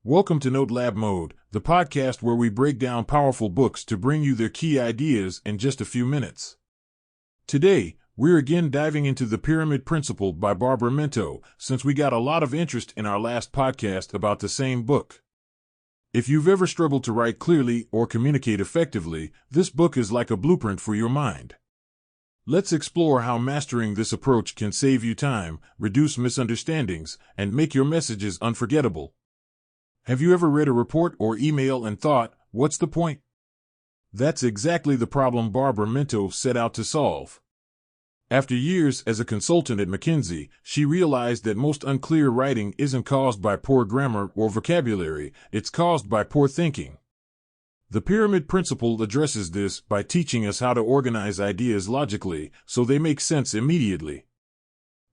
Welcome to Note Lab Mode, the podcast where we break down powerful books to bring you their key ideas in just a few minutes. Today, we're again diving into The Pyramid Principle by Barbara Minto, since we got a lot of interest in our last podcast about the same book. If you've ever struggled to write clearly or communicate effectively, this book is like a blueprint for your mind. Let's explore how mastering this approach can save you time, reduce misunderstandings, and make your messages unforgettable. Have you ever read a report or email and thought, what's the point? That's exactly the problem Barbara Minto set out to solve. After years as a consultant at McKinsey, she realized that most unclear writing isn't caused by poor grammar or vocabulary, it's caused by poor thinking. The Pyramid Principle addresses this by teaching us how to organize ideas logically so they make sense immediately.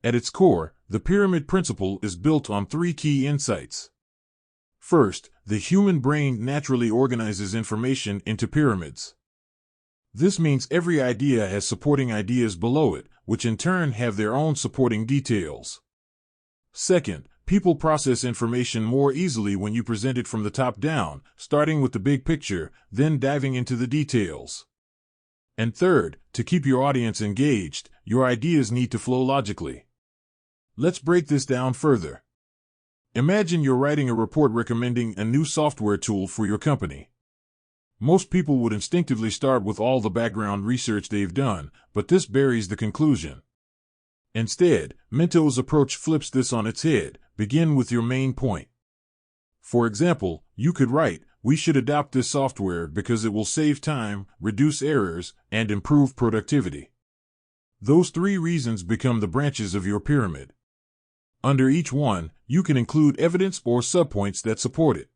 At its core, the Pyramid Principle is built on three key insights. First, the human brain naturally organizes information into pyramids. This means every idea has supporting ideas below it, which in turn have their own supporting details. Second, people process information more easily when you present it from the top down, starting with the big picture, then diving into the details. And third, to keep your audience engaged, your ideas need to flow logically. Let's break this down further. Imagine you're writing a report recommending a new software tool for your company. Most people would instinctively start with all the background research they've done, but this buries the conclusion. Instead, Minto's approach flips this on its head. Begin with your main point. For example, you could write, "We should adopt this software because it will save time, reduce errors, and improve productivity." Those three reasons become the branches of your pyramid. Under each one, you can include evidence or subpoints that support it.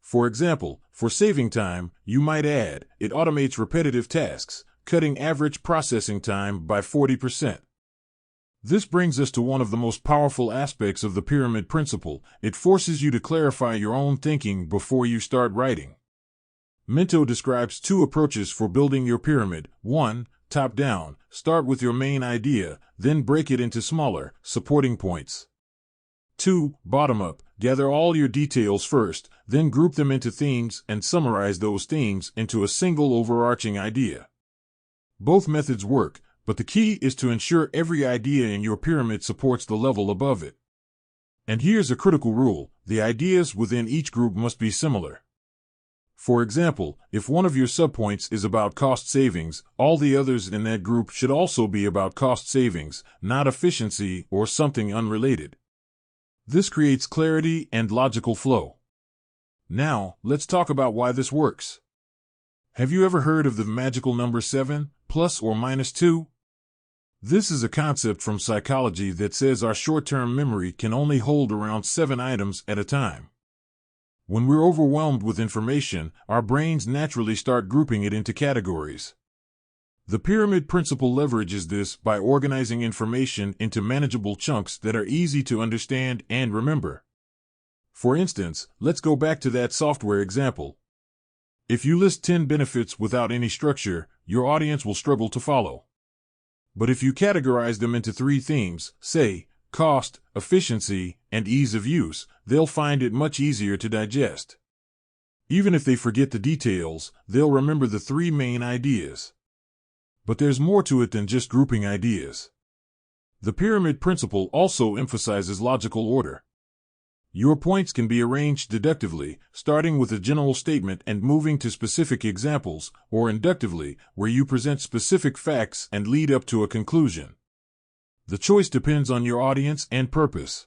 For example, for saving time, you might add, "It automates repetitive tasks, cutting average processing time by 40%. This brings us to one of the most powerful aspects of the Pyramid Principle. It forces you to clarify your own thinking before you start writing. Minto describes two approaches for building your pyramid. 1. Top-down, start with your main idea, then break it into smaller, supporting points. 2. Bottom-up, gather all your details first, then group them into themes and summarize those themes into a single overarching idea. Both methods work, but the key is to ensure every idea in your pyramid supports the level above it. And here's a critical rule: the ideas within each group must be similar. For example, if one of your subpoints is about cost savings, all the others in that group should also be about cost savings, not efficiency or something unrelated. This creates clarity and logical flow. Now, let's talk about why this works. Have you ever heard of the magical number 7, plus or minus 2? This is a concept from psychology that says our short-term memory can only hold around 7 items at a time. When we're overwhelmed with information, our brains naturally start grouping it into categories. The Pyramid Principle leverages this by organizing information into manageable chunks that are easy to understand and remember. For instance, let's go back to that software example. If you list 10 benefits without any structure, your audience will struggle to follow. But if you categorize them into 3 themes, say, cost, efficiency, and ease of use, they'll find it much easier to digest. Even if they forget the details, they'll remember the 3 main ideas. But there's more to it than just grouping ideas. The Pyramid Principle also emphasizes logical order. Your points can be arranged deductively, starting with a general statement and moving to specific examples, or inductively, where you present specific facts and lead up to a conclusion. The choice depends on your audience and purpose.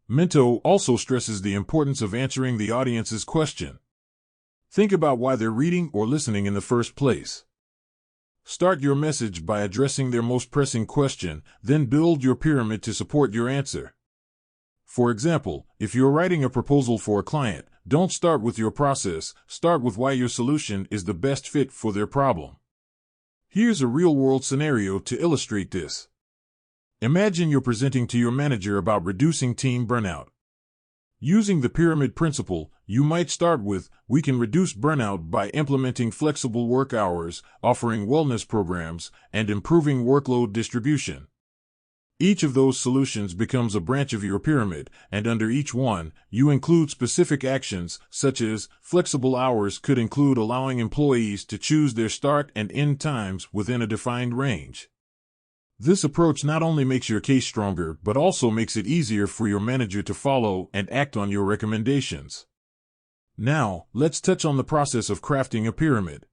Minto also stresses the importance of answering the audience's question. Think about why they're reading or listening in the first place. Start your message by addressing their most pressing question, then build your pyramid to support your answer. For example, if you're writing a proposal for a client, don't start with your process, start with why your solution is the best fit for their problem. Here's a real-world scenario to illustrate this. Imagine you're presenting to your manager about reducing team burnout. Using the Pyramid Principle, you might start with, "We can reduce burnout by implementing flexible work hours, offering wellness programs, and improving workload distribution." Each of those solutions becomes a branch of your pyramid, and under each one, you include specific actions, such as flexible hours could include allowing employees to choose their start and end times within a defined range. This approach not only makes your case stronger, but also makes it easier for your manager to follow and act on your recommendations. Now, let's touch on the process of crafting a pyramid.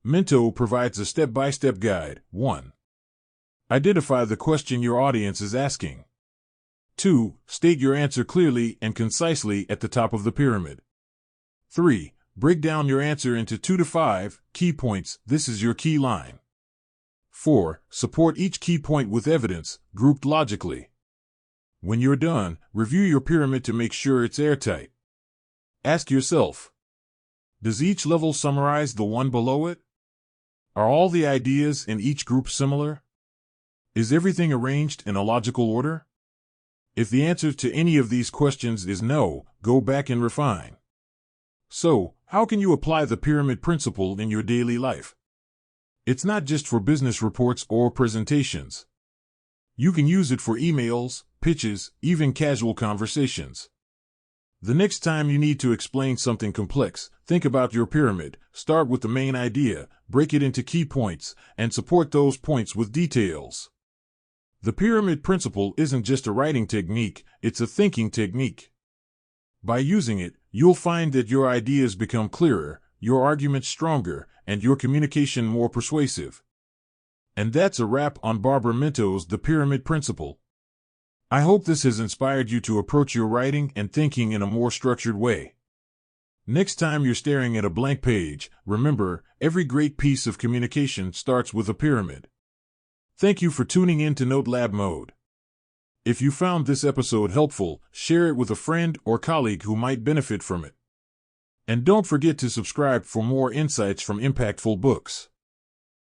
Minto provides a step-by-step guide. 1. Identify the question your audience is asking. 2. State your answer clearly and concisely at the top of the pyramid. 3. Break down your answer into 2 to 5 key points. This is your key line. 4. Support each key point with evidence, grouped logically. When you're done, review your pyramid to make sure it's airtight. Ask yourself, does each level summarize the one below it? Are all the ideas in each group similar? Is everything arranged in a logical order? If the answer to any of these questions is no, go back and refine. So, how can you apply the pyramid principle in your daily life? It's not just for business reports or presentations. You can use it for emails, pitches, even casual conversations. The next time you need to explain something complex, think about your pyramid, start with the main idea, break it into key points, and support those points with details. The pyramid principle isn't just a writing technique, it's a thinking technique. By using it, you'll find that your ideas become clearer, your arguments stronger, and your communication more persuasive. And that's a wrap on Barbara Minto's The Pyramid Principle. I hope this has inspired you to approach your writing and thinking in a more structured way. Next time you're staring at a blank page, remember, every great piece of communication starts with a pyramid. Thank you for tuning in to Note Lab Mode. If you found this episode helpful, share it with a friend or colleague who might benefit from it. And don't forget to subscribe for more insights from impactful books.